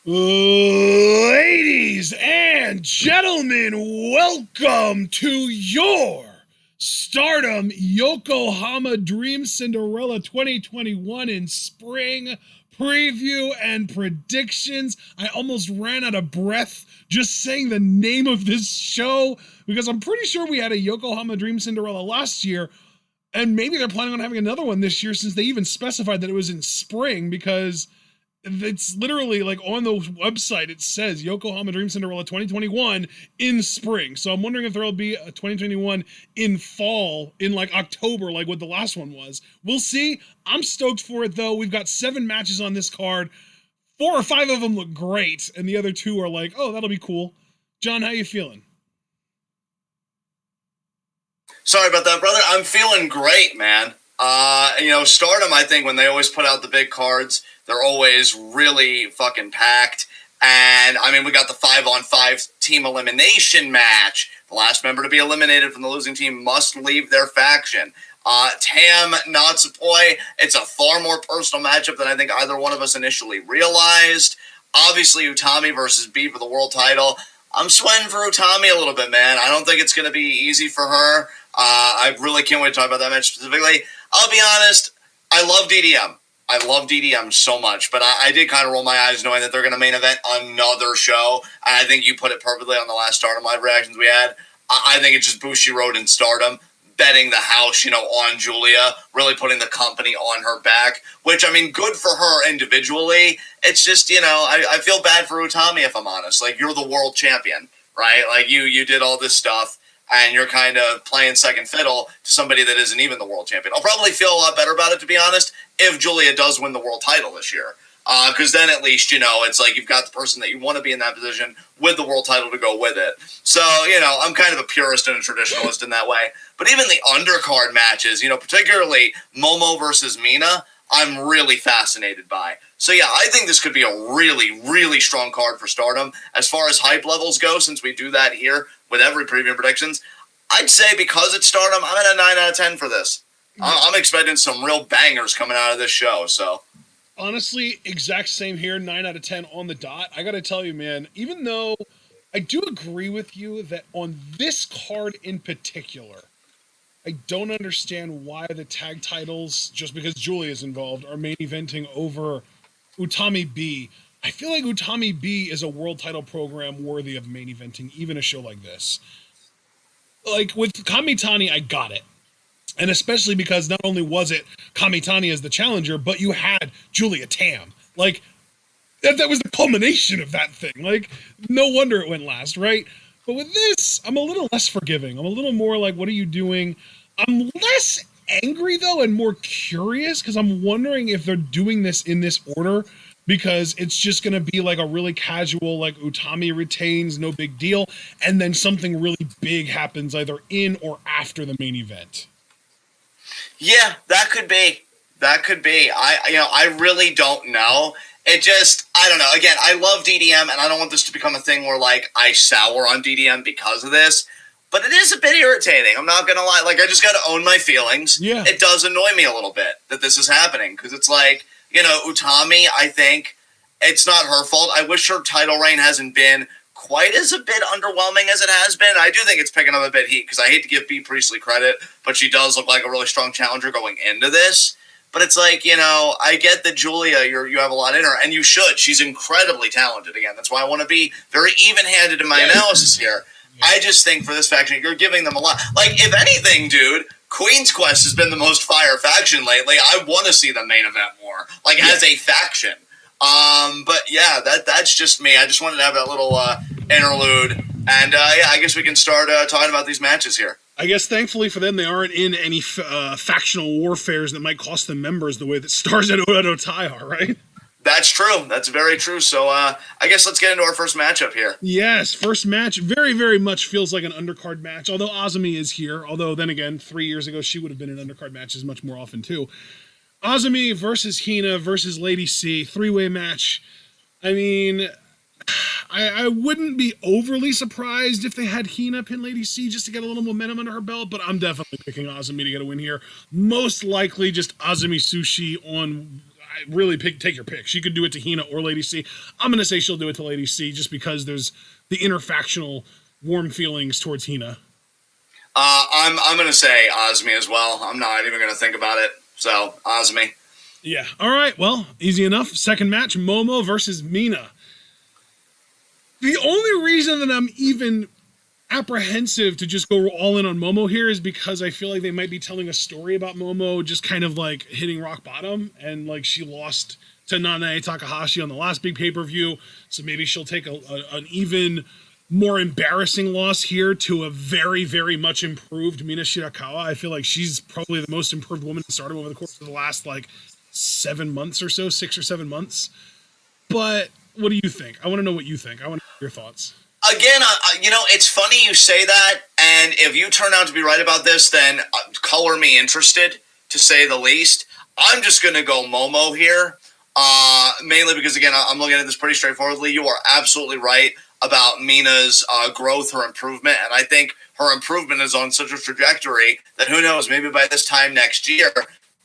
Ladies and gentlemen, welcome to your Stardom Yokohama Dream Cinderella 2021 in spring preview and predictions. I almost ran out of breath just saying the name of this show because I'm pretty sure we had a Yokohama Dream Cinderella last year, and maybe they're planning on having another one this year since they even specified that it was in spring, because it's literally like on the website it says Yokohama Dream Cinderella 2021 in spring. So I'm wondering if there'll be a 2021 in fall, in like October, like what the last one was. We'll see. I'm stoked for it though. We've got 7 matches on this card. 4 or 5 of them look great, and the other 2 are like, oh, that'll be cool. John, how you feeling? Sorry about that, brother. I'm feeling great, man. Stardom, I think when they always put out the big cards, they're always really fucking packed. And, I mean, we got the 5-on-5 team elimination match. The last member to be eliminated from the losing team must leave their faction. Tam, Natsupoi, it's a far more personal matchup than I think either one of us initially realized. Obviously, Utami versus B for the world title. I'm sweating for Utami a little bit, man. I don't think it's going to be easy for her. I really can't wait to talk about that match specifically. I'll be honest, I love DDM. I love DDM so much, but I did kind of roll my eyes knowing that they're going to main event another show, and I think you put it perfectly on the last Stardom Live reactions we had. I think it's just Bushiroad and Stardom betting the house, on Giulia, really putting the company on her back, which, I mean, good for her individually. It's just, I feel bad for Utami, if I'm honest. Like, you're the world champion, right? Like, you did all this stuff, and you're kind of playing second fiddle to somebody that isn't even the world champion. I'll probably feel a lot better about it, to be honest, if Giulia does win the world title this year. Because then at least, it's like you've got the person that you want to be in that position with the world title to go with it. So, I'm kind of a purist and a traditionalist in that way. But even the undercard matches, particularly Momo versus Mina, I'm really fascinated by. So, yeah, I think this could be a really, really strong card for Stardom. As far as hype levels go, since we do that here with every preview predictions, I'd say because it's Stardom, I'm at a 9 out of 10 for this. I'm expecting some real bangers coming out of this show, so. Honestly, exact same here, 9 out of 10 on the dot. I gotta tell you, man, even though I do agree with you that on this card in particular, I don't understand why the tag titles, just because Giulia is involved, are main eventing over Utami B. I feel like Utami B is a world title program worthy of main eventing, even a show like this. Like, with Kamitani, I got it. And especially because not only was it Kamitani as the challenger, but you had Giulia Tam. Like, that was the culmination of that thing. Like, no wonder it went last, right? But with this, I'm a little less forgiving. I'm a little more like, what are you doing? I'm less angry, though, and more curious, because I'm wondering if they're doing this in this order, because it's just going to be like a really casual, like, Utami retains, no big deal, and then something really big happens either in or after the main event. Yeah, that could be. That could be. I really don't know. It just, I don't know. Again, I love DDM, and I don't want this to become a thing where, like, I sour on DDM because of this. But it is a bit irritating. I'm not going to lie. Like, I just got to own my feelings. Yeah. It does annoy me a little bit that this is happening. Because it's like, Utami, I think it's not her fault. I wish her title reign hasn't been quite as a bit underwhelming as it has been. I do think it's picking up a bit heat because I hate to give B. Priestley credit, but she does look like a really strong challenger going into this. But it's like, I get that Giulia, you have a lot in her, and you should. She's incredibly talented again. That's why I want to be very even-handed in my analysis here. Yeah. I just think for this faction, you're giving them a lot. Like, if anything, dude, Queen's Quest has been the most fire faction lately. I want to see them main event more, like, as a faction. But yeah, that's just me. I just wanted to have that little interlude, and yeah, I guess we can start talking about these matches here. I guess thankfully for them, they aren't in any factional warfares that might cost them members the way that stars at Oedo Tai are, right? That's true. That's very true. So I guess let's get into our first matchup here. Yes, first match very, very much feels like an undercard match, although Azumi is here. Although then again, 3 years ago, she would have been in undercard matches much more often too. Azumi versus Hina versus Lady C, 3-way match. I mean, I wouldn't be overly surprised if they had Hina pin Lady C just to get a little momentum under her belt, but I'm definitely picking Azumi to get a win here. Most likely just Azumi Sushi on, really take your pick. She could do it to Hina or Lady C. I'm going to say she'll do it to Lady C just because there's the interfactional warm feelings towards Hina. I'm going to say Azumi as well. I'm not even going to think about it. So, Azumi. Yeah. All right. Well, easy enough. Second match, Momo versus Mina. The only reason that I'm even apprehensive to just go all in on Momo here is because I feel like they might be telling a story about Momo just kind of like hitting rock bottom, and like she lost to Nanae Takahashi on the last big pay-per-view, so maybe she'll take an even more embarrassing loss here to a very, very much improved Mina Shirakawa. I feel like she's probably the most improved woman in Stardom over the course of the last like 7 months or so, 6 or 7 months. But what do you think? I want to know what you think. I want to hear your thoughts. Again, it's funny you say that, and if you turn out to be right about this, then color me interested, to say the least. I'm just going to go Momo here, mainly because, again, I'm looking at this pretty straightforwardly. You are absolutely right about Mina's growth, her improvement, and I think her improvement is on such a trajectory that who knows, maybe by this time next year,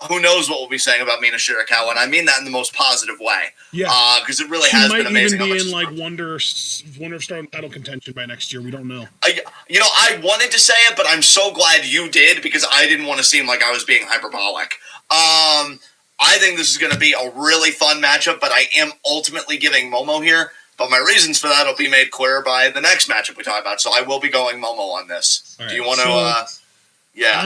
who knows what we'll be saying about Mina Shirakawa, and I mean that in the most positive way. Yeah, because it really has been amazing. She might even be in like Wonder Star title contention by next year. We don't know. I wanted to say it, but I'm so glad you did because I didn't want to seem like I was being hyperbolic. I think this is going to be a really fun matchup, but I am ultimately giving Momo here. But my reasons for that will be made clear by the next matchup we talk about. So I will be going Momo on this. Right, do you want to? Yeah.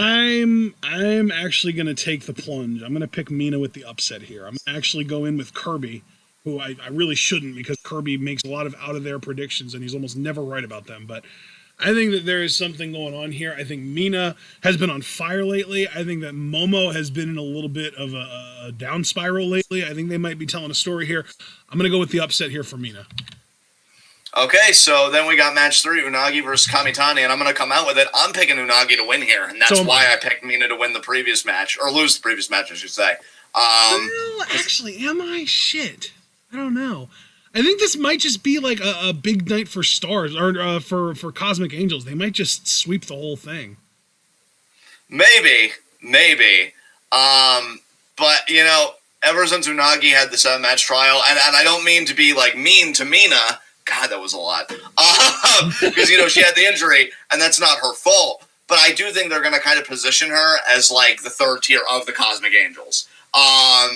I'm actually going to take the plunge. I'm going to pick Mina with the upset here. I'm going to actually go in with Kirby, who I really shouldn't because Kirby makes a lot of out-of-there predictions, and he's almost never right about them. But I think that there is something going on here. I think Mina has been on fire lately. I think that Momo has been in a little bit of a down spiral lately. I think they might be telling a story here. I'm going to go with the upset here for Mina. Okay, so then we got match 3, Unagi versus Kamitani, and I'm going to come out with it. I'm picking Unagi to win here, and that's why I picked Mina to win the previous match, or lose the previous match, I should say. Well, actually, am I? Shit. I don't know. I think this might just be like a big night for stars, or for Cosmic Angels. They might just sweep the whole thing. Maybe. But, ever since Unagi had the 7-match trial, and I don't mean to be, like, mean to Mina. God, that was a lot. Because, she had the injury, and that's not her fault. But I do think they're going to kind of position her as, like, the third tier of the Cosmic Angels.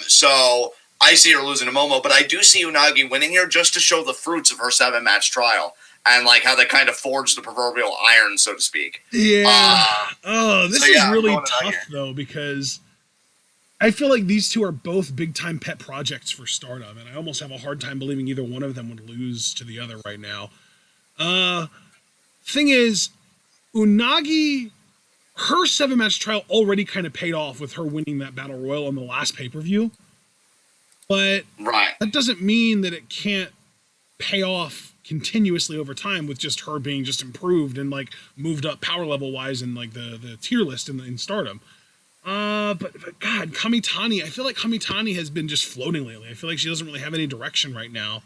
So I see her losing to Momo, but I do see Unagi winning here just to show the fruits of her 7-match trial. And, like, how they kind of forged the proverbial iron, so to speak. Yeah. This is really tough, though, because I feel like these two are both big-time pet projects for Stardom, and I almost have a hard time believing either one of them would lose to the other right now. Thing is, Unagi, her 7-match trial already kind of paid off with her winning that Battle Royal on the last pay-per-view. But that doesn't mean that it can't pay off continuously over time with just her being just improved and, like, moved up power level-wise in, like, the tier list in Stardom. But God, Kamitani, I feel like Kamitani has been just floating lately. I feel like she doesn't really have any direction right now.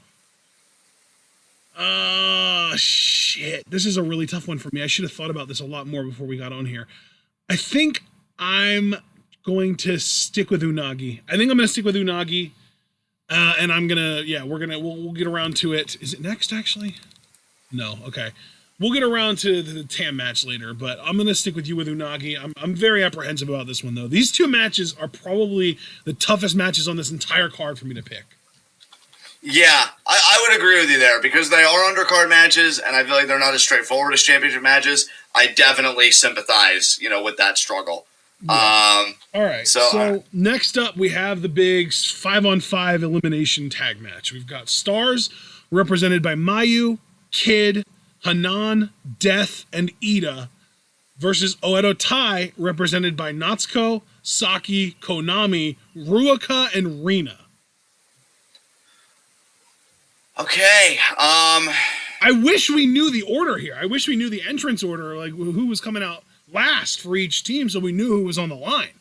Shit. This is a really tough one for me. I should have thought about this a lot more before we got on here. I think I'm going to stick with Unagi. And I'm gonna, we'll get around to it. Is it next, actually? No, okay. We'll get around to the TAM match later, but I'm going to stick with you with Unagi. I'm very apprehensive about this one, though. These two matches are probably the toughest matches on this entire card for me to pick. Yeah, I would agree with you there, because they are undercard matches, and I feel like they're not as straightforward as championship matches. I definitely sympathize, with that struggle. Yeah. All right, so next up we have the big 5-on-5 elimination tag match. We've got Stars, represented by Mayu, Kid, Hanan, Death, and Ida, versus Oedo Tai, represented by Natsuko, Saki, Konami, Ruaka, and Rina. Okay, I wish we knew the order here. I wish we knew the entrance order, like who was coming out last for each team, so we knew who was on the line.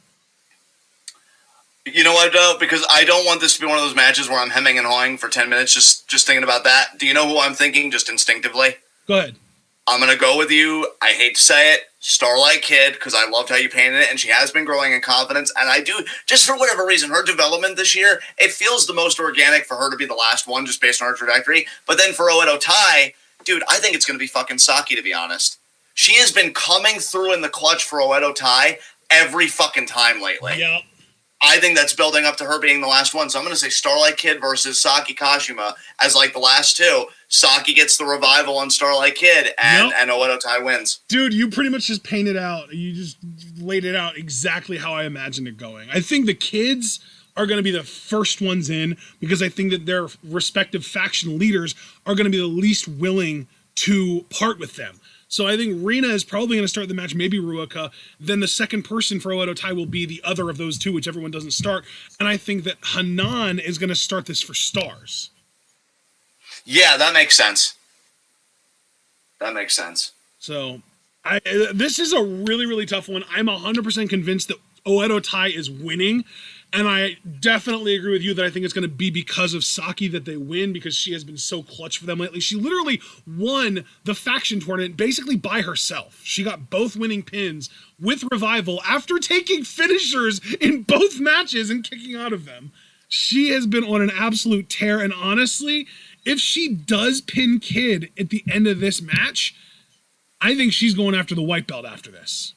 You know what, though? Because I don't want this to be one of those matches where I'm hemming and hawing for 10 minutes just thinking about that. Do you know who I'm thinking just instinctively? Go ahead. I'm going to go with you. I hate to say it, Starlight Kid, because I loved how you painted it, and she has been growing in confidence. And I do, just for whatever reason, her development this year, it feels the most organic for her to be the last one, just based on her trajectory. But then for Oedo Tai, dude, I think it's going to be fucking Saki, to be honest. She has been coming through in the clutch for Oedo Tai every fucking time lately. Yep. I think that's building up to her being the last one. So I'm going to say Starlight Kid versus Saki Kashima as like the last two. Saki gets the revival on Starlight Kid, and Oedo Tai wins. Dude, you pretty much just painted out. You just laid it out exactly how I imagined it going. I think the kids are going to be the first ones in because I think that their respective faction leaders are going to be the least willing to part with them. So I think Rina is probably going to start the match, maybe Ruaka. Then the second person for Oedo Tai will be the other of those two, whichever one doesn't start. And I think that Hanan is going to start this for Stars. Yeah, that makes sense. That makes sense. So this is a really, really tough one. I'm 100% convinced that Oedo Tai is winning. And I definitely agree with you that I think it's going to be because of Saki that they win, because she has been so clutch for them lately. She literally won the faction tournament basically by herself. She got both winning pins with Revival after taking finishers in both matches and kicking out of them. She has been on an absolute tear. And honestly, if she does pin Kid at the end of this match, I think she's going after the white belt after this.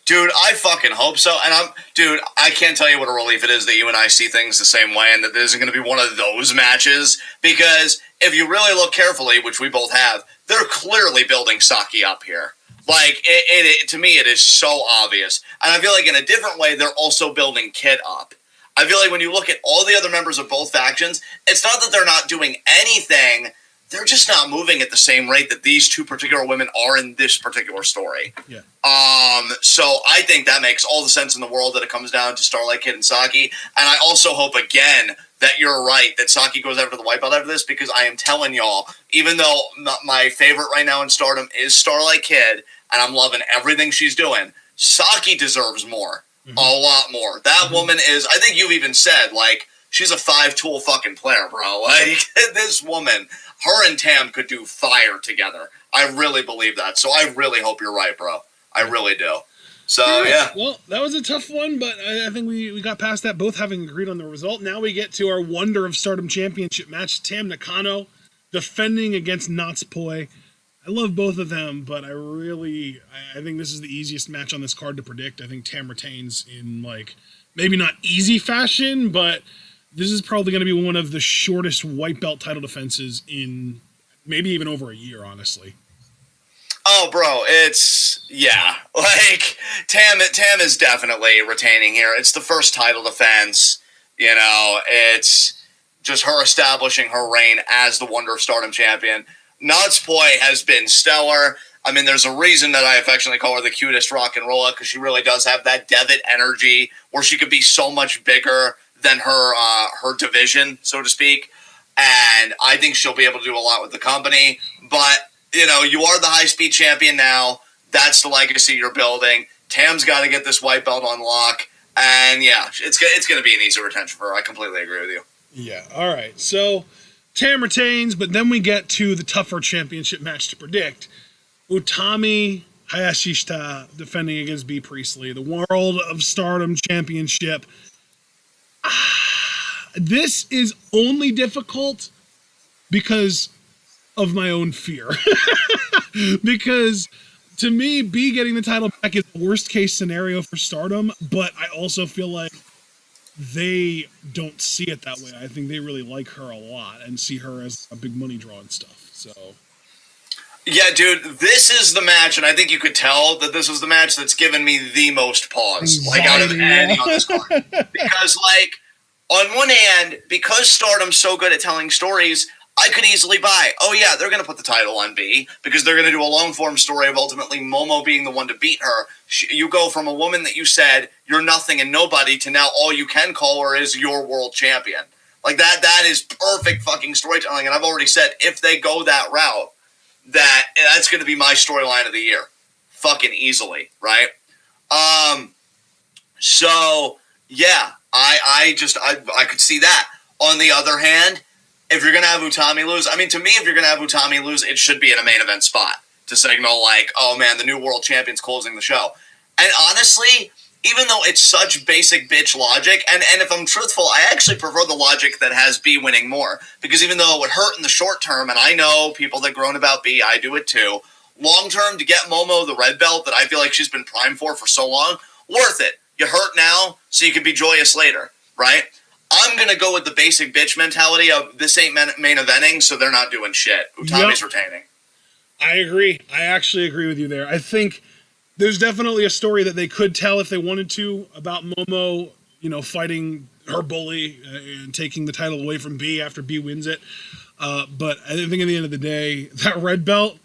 Dude, I fucking hope so. And I can't tell you what a relief it is that you and I see things the same way and that this isn't going to be one of those matches. Because if you really look carefully, which we both have, they're clearly building Saki up here. Like, to me, it is so obvious. And I feel like in a different way, they're also building Kid up. I feel like when you look at all the other members of both factions, it's not that they're not doing anything. They're just not moving at the same rate that these two particular women are in this particular story. Yeah. So I think that makes all the sense in the world that it comes down to Starlight Kid and Saki. And I also hope, again, that you're right, that Saki goes after the white belt after this, because I am telling y'all, even though my favorite right now in Stardom is Starlight Kid, and I'm loving everything she's doing, Saki deserves more. Mm-hmm. A lot more. That woman is, I think you've even said, like, she's a 5-tool fucking player, bro. Like, this woman, her and Tam could do fire together. I really believe that. So I really hope you're right, bro. I really do. So, yeah. Well, that was a tough one, but I think we got past that, both having agreed on the result. Now we get to our Wonder of Stardom Championship match. Tam Nakano defending against Natsupoi. I love both of them, but I think this is the easiest match on this card to predict. I think Tam retains in, like, maybe not easy fashion, but this is probably going to be one of the shortest white belt title defenses in maybe even over a year, honestly. Oh, bro, yeah. Like, Tam is definitely retaining here. It's the first title defense. You know, it's just her establishing her reign as the Wonder of Stardom champion. Natsupoi has been stellar. I mean, there's a reason that I affectionately call her the cutest rock and roller, because she really does have that Devitt energy where she could be so much bigger than her division, so to speak. And I think she'll be able to do a lot with the company. But, you know, you are the high-speed champion now. That's the legacy you're building. Tam's got to get this white belt on lock. And, yeah, it's going to be an easy retention for her. I completely agree with you. Yeah, all right. So Tam retains, but then we get to the tougher championship match to predict. Utami Hayashishita defending against B. Priestley, the World of Stardom Championship. This is only difficult because of my own fear. Because to me, B getting the title back is the worst case scenario for Stardom, but I also feel like they don't see it that way. I think they really like her a lot and see her as a big money draw and stuff. So, yeah, dude, this is the match, and I think you could tell that this was the match that's given me the most pause, like, out of any on this card. Because, like, on one hand, because Stardom's so good at telling stories, I could easily buy, oh yeah, they're going to put the title on B, because they're going to do a long-form story of ultimately Momo being the one to beat her. You go from a woman that you said, you're nothing and nobody, to now all you can call her is your world champion. Like, that is perfect fucking storytelling, and I've already said, if they go that route, that's going to be my storyline of the year. Fucking easily, right? So, yeah, I could see that. On the other hand, if you're going to have Utami lose, I mean, to me, if you're going to have Utami lose, it should be in a main event spot. to signal like, oh man, the new world champion's closing the show. And honestly, even though it's such basic bitch logic, and if I'm truthful, I actually prefer the logic that has B winning more. Because even though it would hurt in the short term, and I know people that groan about B, I do it too, long term, to get Momo the red belt that I feel like she's been primed for so long, worth it. You hurt now, so you can be joyous later, right? I'm going to go with the basic bitch mentality of this ain't main eventing, so they're not doing shit. Utami's retaining. I agree. I actually agree with you there. I think there's definitely a story that they could tell if they wanted to about Momo, fighting her bully and taking the title away from B after B wins it. But I think at the end of the day, that red belt,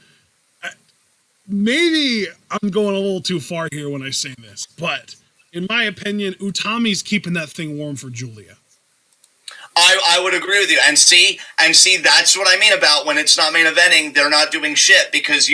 maybe I'm going a little too far here when I say this, but in my opinion, Utami's keeping that thing warm for Giulia. I would agree with you. And see, that's what I mean about when it's not main eventing, they're not doing shit, because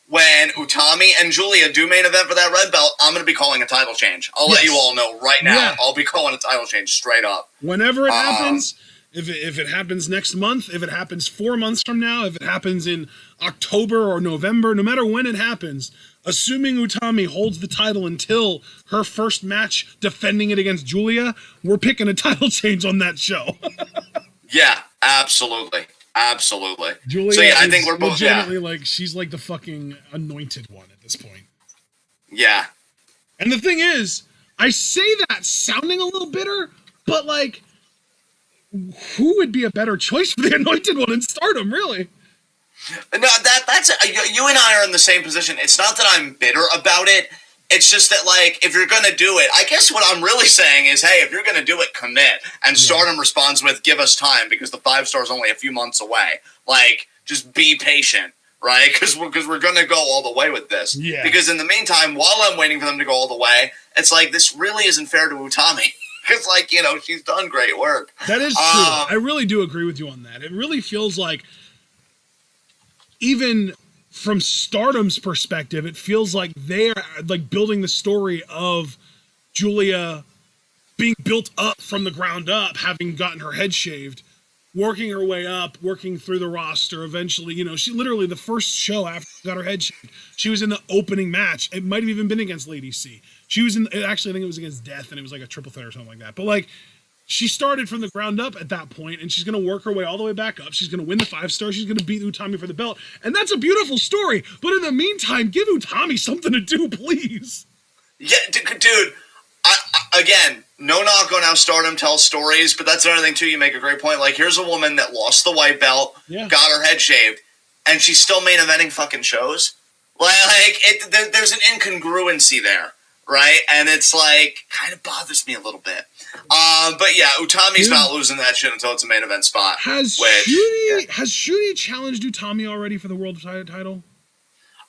when Utami and Giulia do main event for that red belt, I'm going to be calling a title change. I'll let you all know right now. Yeah. I'll be calling a title change straight up. Whenever it happens, if it happens next month, if it happens 4 months from now, if it happens in October or November, no matter when it happens, assuming Utami holds the title until her first match defending it against Giulia, we're picking a title change on that show. Yeah, absolutely. Absolutely. Giulia, so yeah, I think we're both legitimately like, she's like the fucking anointed one at this point. Yeah. And the thing is, I say that sounding a little bitter, but like, who would be a better choice for the anointed one in Stardom, really? No, that's you and I are in the same position. It's not that I'm bitter about it. It's just that, like, if you're going to do it, I guess what I'm really saying is, hey, if you're going to do it, commit. And Stardom responds with, give us time, because the 5-star is only a few months away. Like, just be patient, right? Because we're going to go all the way with this. Yeah. Because in the meantime, while I'm waiting for them to go all the way, it's like, this really isn't fair to Utami. Because, like, she's done great work. That is true. I really do agree with you on that. It really feels like, even from Stardom's perspective, it feels like they're like building the story of Giulia being built up from the ground up, having gotten her head shaved, working her way up, working through the roster. Eventually, she literally, the first show after she got her head shaved, she was in the opening match. It might have even been against Lady C. She was actually, I think it was against Death, and it was like a triple threat or something like that. But like, she started from the ground up at that point, and she's going to work her way all the way back up. She's going to win the 5-star. She's going to beat Utami for the belt. And that's a beautiful story. But in the meantime, give Utami something to do, please. Yeah, dude. Again, no knock on how Stardom tells stories, but that's another thing, too. You make a great point. Like, here's a woman that lost the white belt, got her head shaved, and she's still main eventing fucking shows. There's an incongruency there, right? And it's like, kind of bothers me a little bit. But yeah, Utami's not losing that shit until it's a main event spot. Has Syuri challenged Utami already for the world title?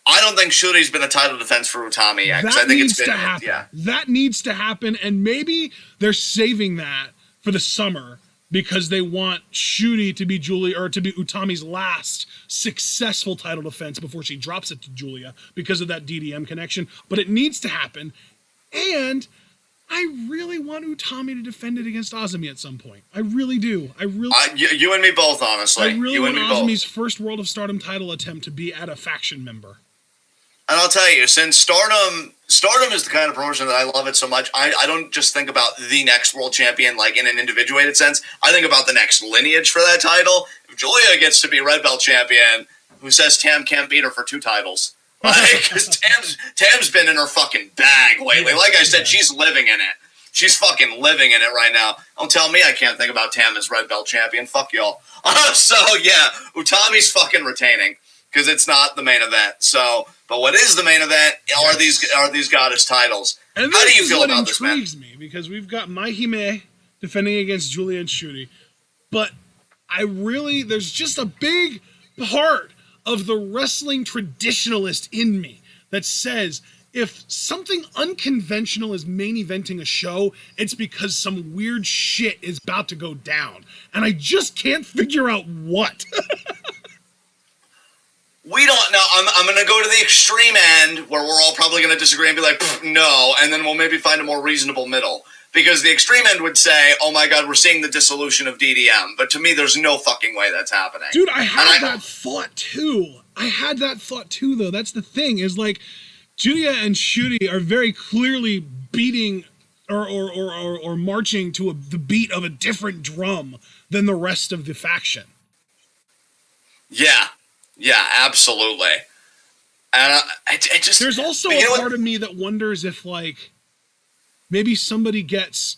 I don't think Shuri's been a title defense for Utami yet. That I think needs to happen. Yeah. That needs to happen, and maybe they're saving that for the summer because they want Syuri to be Utami's last successful title defense before she drops it to Giulia because of that DDM connection. But it needs to happen, and I really want Utami to defend it against Azumi at some point. I really do. You and me both, honestly. I really want Azumi's first World of Stardom title attempt to be at a faction member. And I'll tell you, since Stardom is the kind of promotion that I love it so much, I don't just think about the next world champion like in an individuated sense. I think about the next lineage for that title. If Giulia gets to be red belt champion, who says Tam can't beat her for 2 titles? Because Tam's been in her fucking bag lately. Like I said, she's living in it. She's fucking living in it right now. Don't tell me I can't think about Tam as red belt champion. Fuck y'all. So yeah, Utami's fucking retaining because it's not the main event. So, but what is the main event are these goddess titles. And how do you feel about this, man? This intrigues me because we've got MaiHime defending against Giulia and Syuri, but there's just a big part of the wrestling traditionalist in me that says if something unconventional is main eventing a show, it's because some weird shit is about to go down. And I just can't figure out what. We don't know. I'm going to go to the extreme end where we're all probably going to disagree and be like, no, and then we'll maybe find a more reasonable middle. Because the extreme end would say, oh my god, we're seeing the dissolution of DDM. But to me, there's no fucking way that's happening. Dude, I had that thought too. I had that thought too, though. That's the thing, is like Giulia and Syuri are very clearly beating or marching to the beat of a different drum than the rest of the faction. Yeah, absolutely. And it just, there's also a part of me that wonders if, like, maybe somebody gets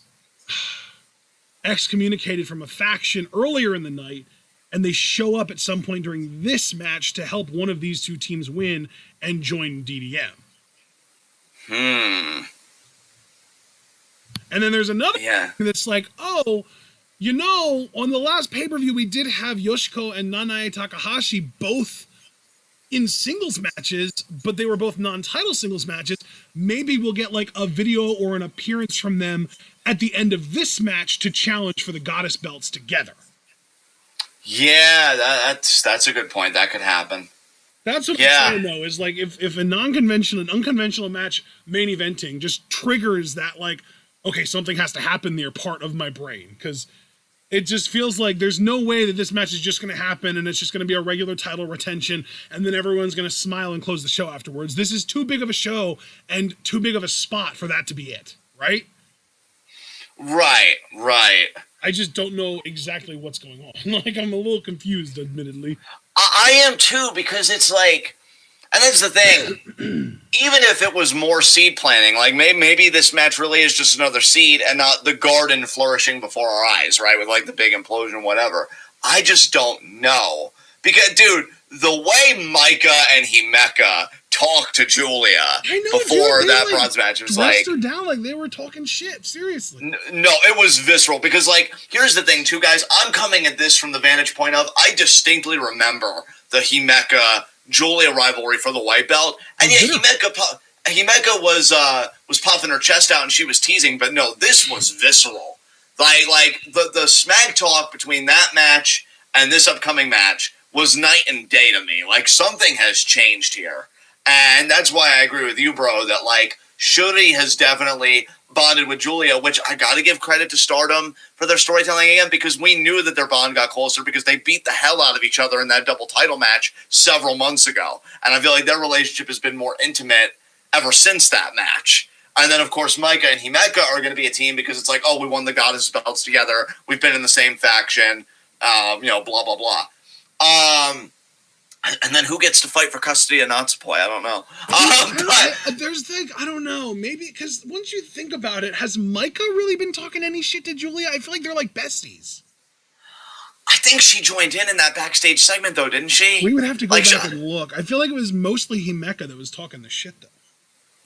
excommunicated from a faction earlier in the night, and they show up at some point during this match to help one of these two teams win and join DDM. And then there's another thing that's like, oh, you know, on the last pay-per-view, we did have Yoshiko and Nanae Takahashi both in singles matches, but they were both non-title singles matches. Maybe we'll get like a video or an appearance from them at the end of this match to challenge for the goddess belts together. Yeah, that's a good point. That could happen. That's what I'm saying, though, is like if an unconventional match main eventing just triggers that, like, okay, something has to happen there part of my brain, because it just feels like there's no way that this match is just going to happen and it's just going to be a regular title retention and then everyone's going to smile and close the show afterwards. This is too big of a show and too big of a spot for that to be it, right? Right. I just don't know exactly what's going on. Like, I'm a little confused, admittedly. I am too, because it's like, and that's the thing, even if it was more seed planning, like maybe this match really is just another seed and not the garden flourishing before our eyes, right? With like the big implosion, whatever. I just don't know. Because, dude, the way Micah and Himeka talked to Giulia before that bronze match was like, her down like they were talking shit. Seriously. No, it was visceral, because, like, here's the thing too, guys. I'm coming at this from the vantage point of, I distinctly remember the Himeka Giulia rivalry for the white belt, and yeah, Himeka was puffing her chest out and she was teasing, but no, this was visceral. Like the smack talk between that match and this upcoming match was night and day to me. Like, something has changed here. And that's why I agree with you, bro, that, like, Syuri has definitely bonded with Giulia, which I got to give credit to Stardom for their storytelling again, because we knew that their bond got closer because they beat the hell out of each other in that double title match several months ago. And I feel like their relationship has been more intimate ever since that match. And then, of course, Micah and Himeka are going to be a team because it's like, oh, we won the goddess belts together. We've been in the same faction, blah, blah, blah. And then who gets to fight for custody of Natsupoi? I don't know. I don't know. Maybe because once you think about it, has Micah really been talking any shit to Giulia? I feel like they're like besties. I think she joined in that backstage segment, though, didn't she? We would have to go back and look. I feel like it was mostly Himeka that was talking the shit, though.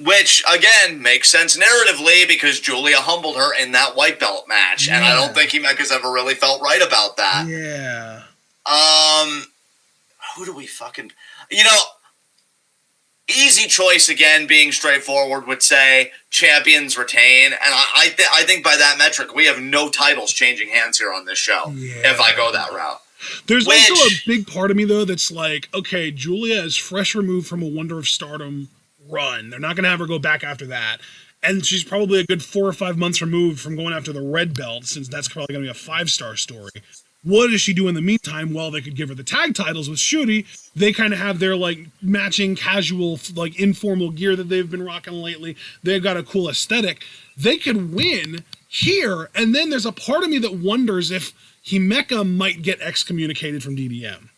Which, again, makes sense narratively because Giulia humbled her in that white belt match. Yeah. And I don't think Himeka's ever really felt right about that. Yeah. Who do we fucking... easy choice, again, being straightforward, would say champions retain. And I think by that metric, we have no titles changing hands here on this show, if I go that route. There's also a big part of me, though, that's like, okay, Giulia is fresh removed from a Wonder of Stardom run. They're not going to have her go back after that. And she's probably a good 4 or 5 months removed from going after the red belt, since that's probably going to be a 5-star story. What does she do in the meantime? Well, they could give her the tag titles with Syuri. They kind of have their, like, matching casual, like, informal gear that they've been rocking lately. They've got a cool aesthetic. They could win here, and then there's a part of me that wonders if Himeka might get excommunicated from DDM.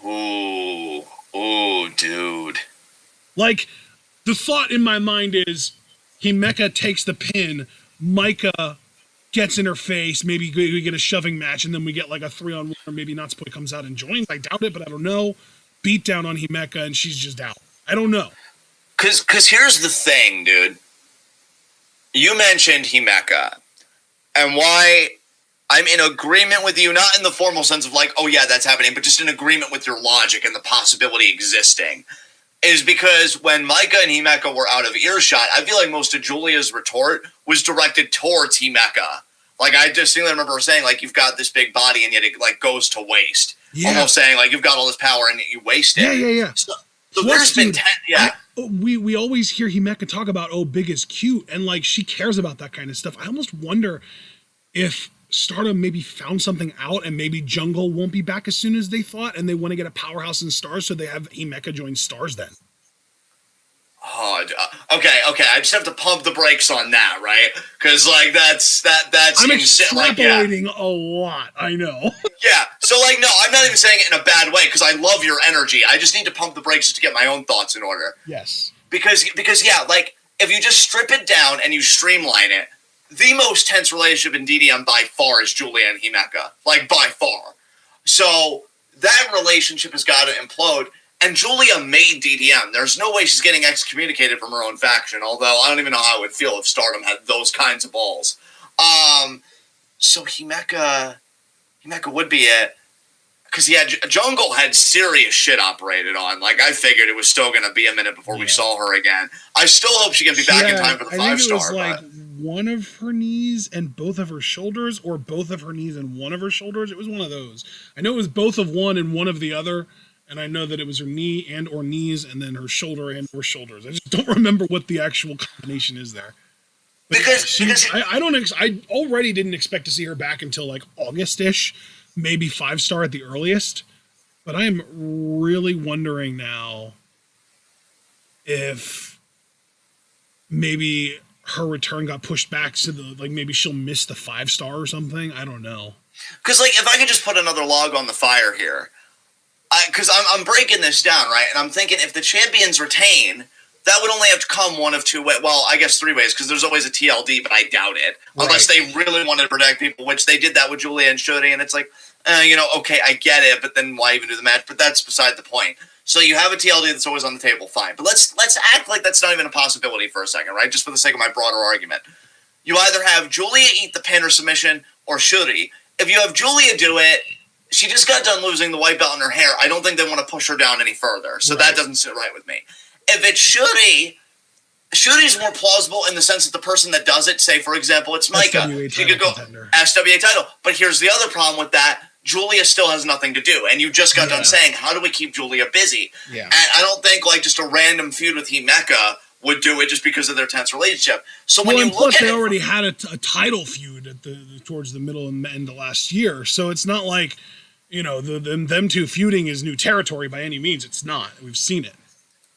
Ooh, dude. Like, the thought in my mind is Himeka takes the pin, Micah gets in her face, maybe we get a shoving match, and then we get like a 3-on-1, or maybe Natsupoi comes out and joins. I doubt it, but I don't know. Beat down on Himeka, and she's just out. I don't know. Because here's the thing, dude. You mentioned Himeka, and why I'm in agreement with you, not in the formal sense of like, oh yeah, that's happening, but just in agreement with your logic and the possibility existing, is because when Micah and Himeka were out of earshot, I feel like most of Giulia's retort was directed towards Himeka. Like, I distinctly remember her saying, like, you've got this big body and yet it, like, goes to waste. Yeah. Almost saying, like, you've got all this power and you waste it. Yeah. So there's been we always hear Himeka talk about, oh, big is cute, and, like, she cares about that kind of stuff. I almost wonder if Stardom maybe found something out, and maybe Jungle won't be back as soon as they thought, and they want to get a powerhouse in Stars, so they have Himeka join Stars then. Oh, okay. I just have to pump the brakes on that, right? Because like that's I'm extrapolating a lot. I know. Yeah. So like, no, I'm not even saying it in a bad way because I love your energy. I just need to pump the brakes just to get my own thoughts in order. Yes. Because yeah, like if you just strip it down and you streamline it, the most tense relationship in DDM by far is Giulia and Himeka. Like by far. So that relationship has got to implode. And Giulia made DDM. There's no way she's getting excommunicated from her own faction, although I don't even know how it would feel if Stardom had those kinds of balls. So Himeka would be it. Because Jungle had serious shit operated on. Like, I figured it was still going to be a minute before we saw her again. I still hope she can be back in time for the 5-star. I think it was like one of her knees and both of her shoulders, or both of her knees and one of her shoulders. It was one of those. I know it was both of one and one of the other. And I know that it was her knee and or knees, and then her shoulder and or shoulders. I just don't remember what the actual combination is there. But I already didn't expect to see her back until like August-ish, maybe 5-star at the earliest. But I am really wondering now if maybe her return got pushed back so maybe she'll miss the 5-star or something. I don't know. Because like if I could just put another log on the fire here. Because I'm breaking this down, right? And I'm thinking if the champions retain, that would only have to come one of two ways. Well, I guess 3 ways, because there's always a TLD, but I doubt it. Right. Unless they really wanted to protect people, which they did that with Giulia and Syuri, and it's like, okay, I get it, but then why even do the match? But that's beside the point. So you have a TLD that's always on the table, fine. But let's act like that's not even a possibility for a second, right? Just for the sake of my broader argument. You either have Giulia eat the pin or submission, or Syuri. If you have Giulia do it, she just got done losing the white belt in her hair. I don't think they want to push her down any further. So that doesn't sit right with me. If it's Syuri, Syuri's more plausible in the sense that the person that does it, say, for example, it's Micah. She could go SWA title. But here's the other problem with that. Giulia still has nothing to do. And you just got done saying, how do we keep Giulia busy? Yeah. And I don't think like just a random feud with Himeka would do it just because of their tense relationship. So when you look at they already had a title feud at towards the middle and end of last year. So it's not like, them two feuding is new territory by any means. It's not. We've seen it.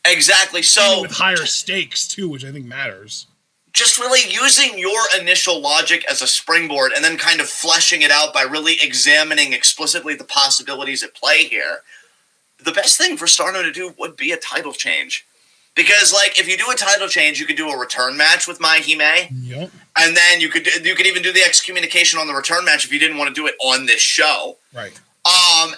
Exactly. So with higher stakes too, which I think matters. Just really using your initial logic as a springboard and then kind of fleshing it out by really examining explicitly the possibilities at play here. The best thing for Stardom to do would be a title change. Because, like, if you do a title change, you could do a return match with MaiHime. Yep. And then you could even do the excommunication on the return match if you didn't want to do it on this show. Right.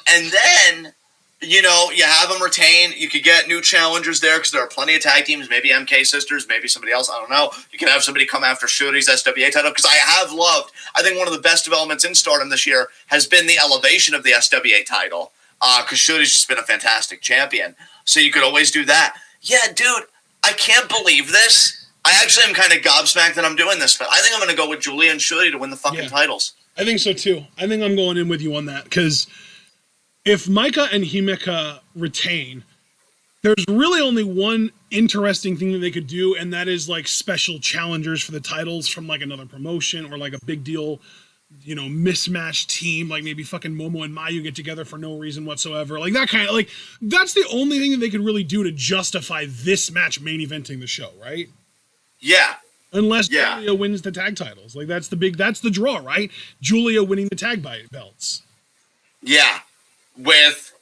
And then, you have them retain. You could get new challengers there because there are plenty of tag teams, maybe MK Sisters, maybe somebody else, I don't know. You can have somebody come after Syuri's SWA title because I think one of the best developments in Stardom this year has been the elevation of the SWA title because Syuri's just been a fantastic champion. So you could always do that. Yeah, dude, I can't believe this. I actually am kind of gobsmacked that I'm doing this, but I think I'm going to go with Giulia and Syuri to win the fucking titles. I think so, too. I think I'm going in with you on that, because if Micah and Himeka retain, there's really only one interesting thing that they could do, and that is, like, special challengers for the titles from, like, another promotion or, like, a big deal, mismatched team, like maybe fucking Momo and Mayu get together for no reason whatsoever. Like, that kind of, like, that's the only thing that they could really do to justify this match main eventing the show, right? Yeah. Unless Giulia wins the tag titles. Like, that's the draw, right? Giulia winning the tag belts. Yeah. With,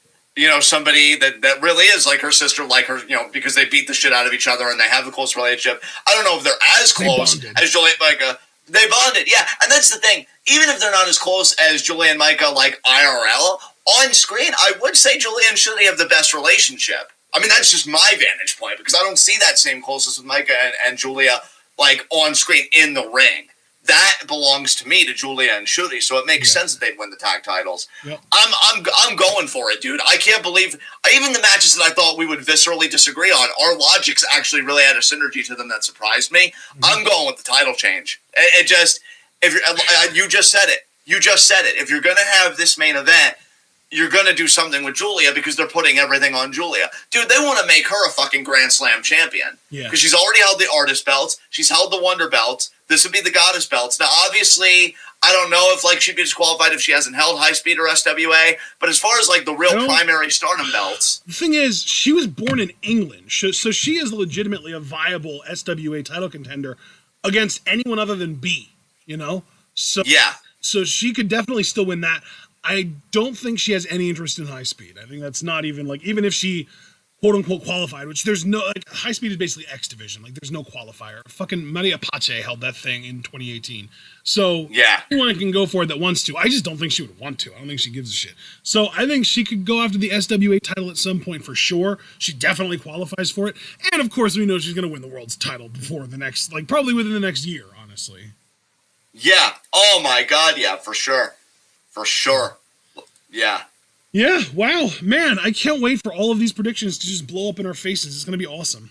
somebody that really is like her sister, like her, because they beat the shit out of each other and they have a close relationship. I don't know if they're as close as Giulia and Micah. They bonded, yeah. And that's the thing. Even if they're not as close as Giulia and Micah, like IRL, on screen, I would say Giulia and Syuri have the best relationship. I mean, that's just my vantage point, because I don't see that same closeness with Micah and Giulia, like, on screen in the ring. That belongs to me, to Giulia and Syuri, so it makes sense that they'd win the tag titles. Yep. I'm going for it, dude. I can't believe, even the matches that I thought we would viscerally disagree on, our logics actually really had a synergy to them that surprised me. Mm-hmm. I'm going with the title change. It just, you just said it. You just said it. If you're going to have this main event, you're going to do something with Giulia because they're putting everything on Giulia. Dude, they want to make her a fucking Grand Slam champion. Yeah. Because she's already held the Artist belts. She's held the Wonder belts. This would be the Goddess belts. Now, obviously, I don't know if like she'd be disqualified if she hasn't held high speed or SWA. But as far as like the real primary Stardom belts, the thing is, she was born in England, so she is legitimately a viable SWA title contender against anyone other than B. You know, so yeah. So she could definitely still win that. I don't think she has any interest in high speed. I think that's not even like, even if she quote unquote qualified, which there's no, like, high speed is basically X division. Like there's no qualifier. Fucking Maria Pache held that thing in 2018. So yeah, anyone can go for it that wants to. I just don't think she would want to. I don't think she gives a shit. So I think she could go after the SWA title at some point for sure. She definitely qualifies for it. And of course we know she's going to win the world's title before the next, like probably within the next year, honestly. Yeah. Oh my God. Yeah, for sure. For sure. Yeah. Yeah. Wow, man. I can't wait for all of these predictions to just blow up in our faces. It's going to be awesome.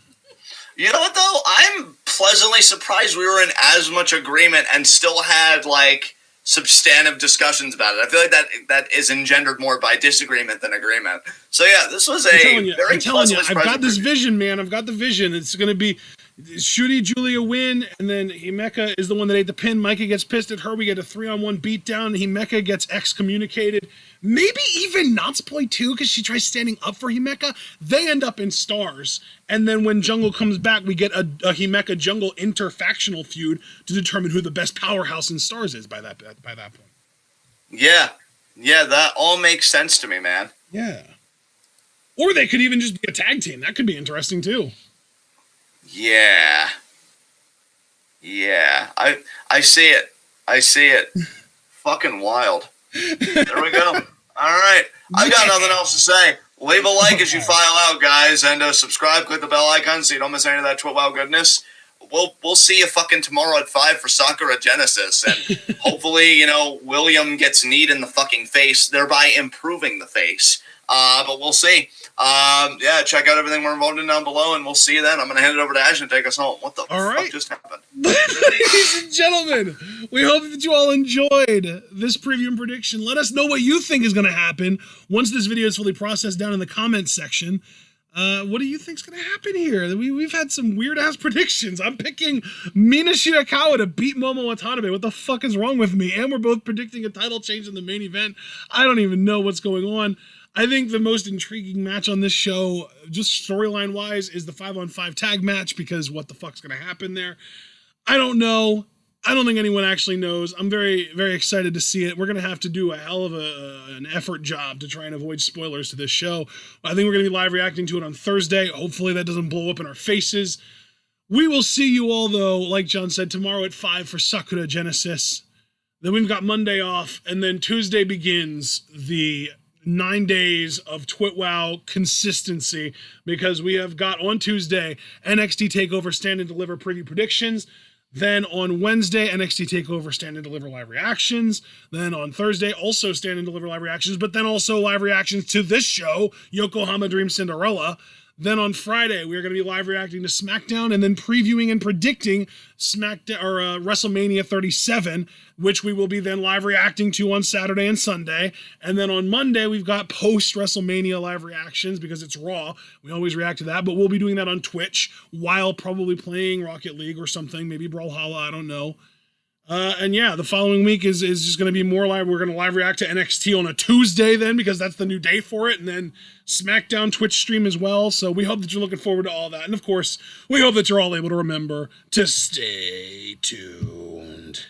You know what though? I'm pleasantly surprised we were in as much agreement and still had like substantive discussions about it. I feel like that is engendered more by disagreement than agreement. So yeah, this was very pleasantly I've got this vision, man. I've got the vision. It's going to be Syuri, Giulia win, and then Himeka is the one that ate the pin. Micah gets pissed at her. We get a 3-on-1 beatdown. Himeka gets excommunicated. Maybe even Natsupoi too, because she tries standing up for Himeka. They end up in Stars. And then when Jungle comes back, we get a Himeka Jungle interfactional feud to determine who the best powerhouse in Stars is by that point. Yeah. Yeah, that all makes sense to me, man. Yeah. Or they could even just be a tag team. That could be interesting too. Yeah. Yeah. I see it. I see it. Fucking wild. There we go. All right. I've got nothing else to say. Leave a like as you file out, guys, and subscribe. Click the bell icon so you don't miss any of that TwitWow goodness. We'll see you fucking tomorrow at 5 for Sakura Genesis, and hopefully, you know, William gets kneed in the fucking face, thereby improving the face. But we'll see. Yeah, check out everything we're involved in down below, and we'll see you then. I'm going to hand it over to Ash and take us home. What the fuck just happened? Ladies and gentlemen, we hope that you all enjoyed this preview and prediction. Let us know what you think is going to happen once this video is fully processed down in the comments section. What do you think's going to happen here? We've had some weird-ass predictions. I'm picking Mina Shirakawa to beat Momo Watanabe. What the fuck is wrong with me? And we're both predicting a title change in the main event. I don't even know what's going on. I think the most intriguing match on this show, just storyline-wise, is the 5-on-5 tag match, because what the fuck's going to happen there? I don't know. I don't think anyone actually knows. I'm very, very excited to see it. We're going to have to do a hell of an effort job to try and avoid spoilers to this show. I think we're going to be live reacting to it on Thursday. Hopefully that doesn't blow up in our faces. We will see you all, though, like John said, tomorrow at 5 for Sakura Genesis. Then we've got Monday off, and then Tuesday begins the 9 days of TwitWow consistency, because we have got on Tuesday NXT TakeOver Stand and Deliver preview predictions. Then on Wednesday, NXT TakeOver Stand and Deliver live reactions. Then on Thursday, also Stand and Deliver live reactions, but then also live reactions to this show, Yokohama Dream Cinderella. Then on Friday, we are going to be live reacting to SmackDown and then previewing and predicting SmackDown or WrestleMania 37, which we will be then live reacting to on Saturday and Sunday. And then on Monday, we've got post WrestleMania live reactions because it's Raw. We always react to that, but we'll be doing that on Twitch while probably playing Rocket League or something, maybe Brawlhalla, I don't know. And yeah, the following week is just going to be more live. We're going to live react to NXT on a Tuesday then, because that's the new day for it. And then SmackDown Twitch stream as well. So we hope that you're looking forward to all that. And of course, we hope that you're all able to remember to stay tuned.